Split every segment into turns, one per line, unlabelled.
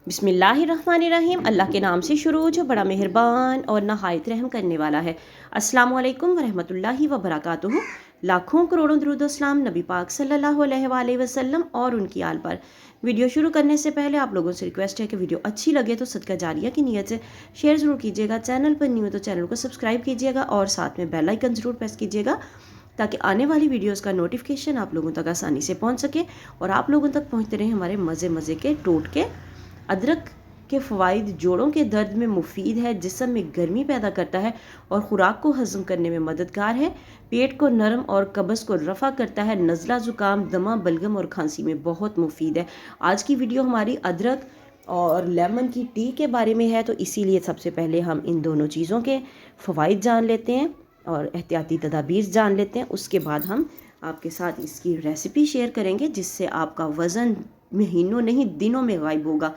बिस्मिल्लाहिर्रहमानिर्रहीम। अल्लाह के नाम से शुरू जो बड़ा मेहरबान और नहायत रहम करने वाला है। अस्सलामु अलैकुम वरहमतुल्लाहि वबरकातुहू। लाखों करोड़ों दुरूद सलाम नबी पाक सल्लल्लाहु अलैहि वसल्लम और उनकी आल पर। वीडियो शुरू करने से पहले आप लोगों से रिक्वेस्ट है कि वीडियो अच्छी लगे तो सदका जारिया की नीयत से शेयर ज़रूर कीजिएगा। चैनल पर न्यू है तो चैनल को सब्सक्राइब कीजिएगा और साथ में बेल आइकन ज़रूर प्रेस कीजिएगा ताकि आने वाली वीडियोस का नोटिफिकेशन आप लोगों तक आसानी से पहुंच सके और आप लोगों तक पहुंचते रहे हमारे मज़े के टोटके। अदरक के फ़वाइद जोड़ों के दर्द में मुफीद है, जिस्म में गर्मी पैदा करता है और ख़ुराक को हज़म करने में मददगार है। पेट को नरम और कब्ज़ को रफ़ा करता है। नज़ला ज़ुकाम, दमा, बलगम और खांसी में बहुत मुफीद है। आज की वीडियो हमारी अदरक और लेमन की टी के बारे में है, तो इसीलिए सबसे पहले हम इन दोनों चीज़ों के फ़वाइद जान लेते हैं और एहतियाती तदाबीर जान लेते हैं। उसके बाद हम आपके साथ इसकी रेसिपी शेयर करेंगे जिससे आपका वज़न महीनों नहीं दिनों में गायब होगा।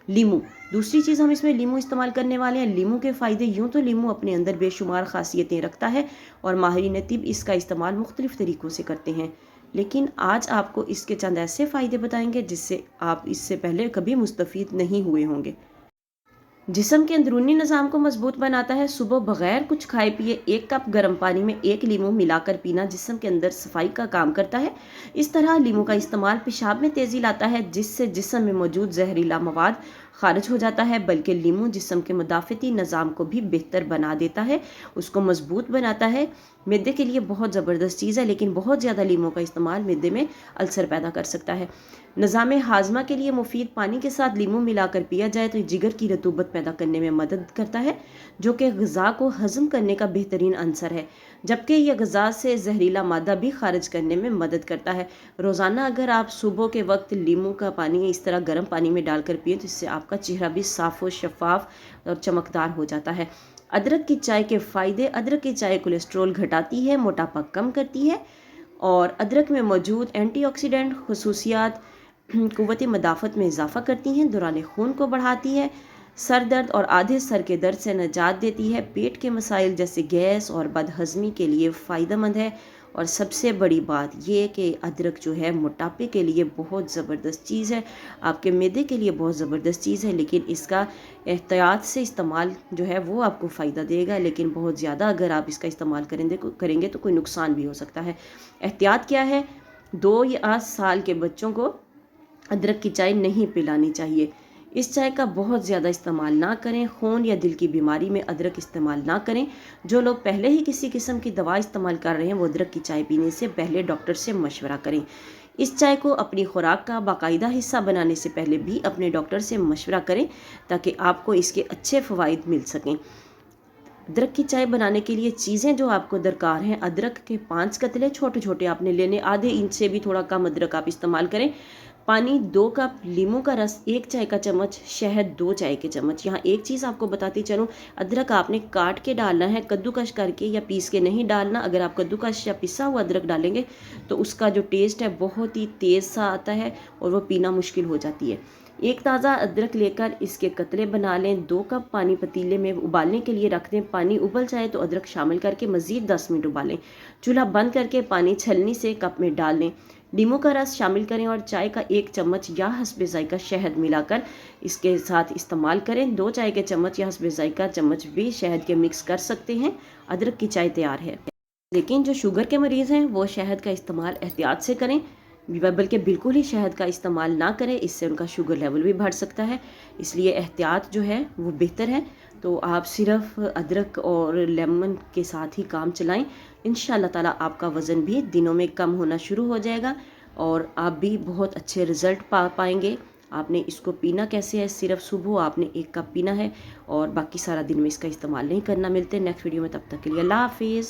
लीमू, दूसरी चीज़ हम इसमें लीमू इस्तेमाल करने वाले हैं। लीमू के फ़ायदे यूँ तो लीमू अपने अंदर बेशुमार ख़ासियतें रखता है और माहिरीन तिब इसका इस्तेमाल मुख्तलिफ़ तरीक़ों से करते हैं, लेकिन आज आपको इसके चंद ऐसे फ़ायदे बताएंगे जिससे आप इससे पहले कभी मुस्तफ़ीद नहीं हुए होंगे। जिस्म के अंदरूनी निज़ाम को मजबूत बनाता है। सुबह बगैर कुछ खाए पिए 1 कप गर्म पानी में 1 लीमू मिलाकर पीना जिस्म के अंदर सफाई का काम करता है। इस तरह लीमू का इस्तेमाल पेशाब में तेज़ी लाता है, जिससे जिस्म में मौजूद जहरीला मवाद खारिज हो जाता है। बल्कि लीमू जिस्म के मुदाफ़ती निज़ाम को भी बेहतर बना देता है, उसको मजबूत बनाता है। मैदे के लिए बहुत ज़बरदस्त चीज़ है, लेकिन बहुत ज़्यादा लीमू का इस्तेमाल मैदे में अल्सर पैदा कर सकता है। निज़ाम हाजमा के लिए मुफीद, पानी के साथ लीमू मिलाकर पिया जाए तो जिगर की रतूबत पैदा करने में मदद करता है, जो कि ग़िज़ा को हज़म करने का बेहतरीन अंसर है, जबकि यह ग़िज़ा से जहरीला मादा भी खारिज करने में मदद करता है। रोज़ाना अगर आप सुबह के वक्त लीमू का पानी इस तरह गर्म पानी में डालकर पिए तो इससे आपका चेहरा भी साफ़ व शफ़ाफ और चमकदार हो जाता है। अदरक की चाय के फ़ायदे। अदरक की चाय कोलेस्ट्रॉल घटाती है, मोटापा कम करती है और अदरक में मौजूद एंटीऑक्सीडेंट खसूसियात क़ुव्वत मदाफ़त में इजाफ़ा करती हैं, दौरान खून को बढ़ाती है, सर दर्द और आधे सर के दर्द से निजात देती है, पेट के मसाइल जैसे गैस और बदहज़मी के लिए फ़ायदेमंद है। और सबसे बड़ी बात ये कि अदरक जो है मोटापे के लिए बहुत ज़बरदस्त चीज़ है, आपके मैदे के लिए बहुत ज़बरदस्त चीज़ है, लेकिन इसका एहतियात से इस्तेमाल जो है वो आपको फ़ायदा देगा, लेकिन बहुत ज़्यादा अगर आप इसका इस्तेमाल करेंगे तो कोई नुकसान भी हो सकता है। एहतियात क्या है? 2 या 8 साल के बच्चों को अदरक की चाय नहीं पिलानी चाहिए। इस चाय का बहुत ज़्यादा इस्तेमाल ना करें। खून या दिल की बीमारी में अदरक इस्तेमाल ना करें। जो लोग पहले ही किसी किस्म की दवा इस्तेमाल कर रहे हैं वो अदरक की चाय पीने से पहले डॉक्टर से मशवरा करें। इस चाय को अपनी खुराक का बाकायदा हिस्सा बनाने से पहले भी अपने डॉक्टर से मशवरा करें ताकि आपको इसके अच्छे फ़वाइद मिल सकें। अदरक की चाय बनाने के लिए चीज़ें जो आपको दरकार हैं: अदरक के 5 कतले छोटे छोटे आपने लेने, आधे इंच से भी थोड़ा कम अदरक आप इस्तेमाल करें। पानी 2 कप, लीमू का रस 1 चाय का चम्मच, शहद 2 चाय के चम्मच। यहाँ एक चीज़ आपको बताती चलूँ, अदरक आपने काट के डालना है, कद्दूकश करके या पीस के नहीं डालना। अगर आप कद्दूकश या पिसा हुआ अदरक डालेंगे तो उसका जो टेस्ट है बहुत ही तेज़ सा आता है और वो पीना मुश्किल हो जाती है। एक ताज़ा अदरक लेकर इसके कतरे बना लें। 2 कप पानी पतीले में उबालने के लिए रख दें। पानी उबल जाए तो अदरक शामिल करके मज़ीद 10 मिनट उबालें। चूल्हा बंद करके पानी छलनी से कप में डाल लें। नींबू का रस शामिल करें और चाय का 1 चम्मच या हस्बे ज़ायक़ा शहद मिलाकर इसके साथ इस्तेमाल करें। 2 चाय के चम्मच या हस्बे ज़ायक़ा चम्मच भी शहद के मिक्स कर सकते हैं। अदरक की चाय तैयार है। लेकिन जो शुगर के मरीज़ हैं वो शहद का इस्तेमाल एहतियात से करें, बल्कि बिल्कुल ही शहद का इस्तेमाल ना करें, इससे उनका शुगर लेवल भी बढ़ सकता है। इसलिए एहतियात जो है वो बेहतर है। तो आप सिर्फ अदरक और लेमन के साथ ही काम चलाएं। इंशाअल्लाह ताला आपका वज़न भी दिनों में कम होना शुरू हो जाएगा और आप भी बहुत अच्छे रिज़ल्ट पाएंगे। आपने इसको पीना कैसे है? सिर्फ सुबह आपने 1 कप पीना है और बाकी सारा दिन में इसका इस्तेमाल नहीं करना। मिलते हैं नेक्स्ट वीडियो में, तब तक के लिए अल्लाह हाफिज़।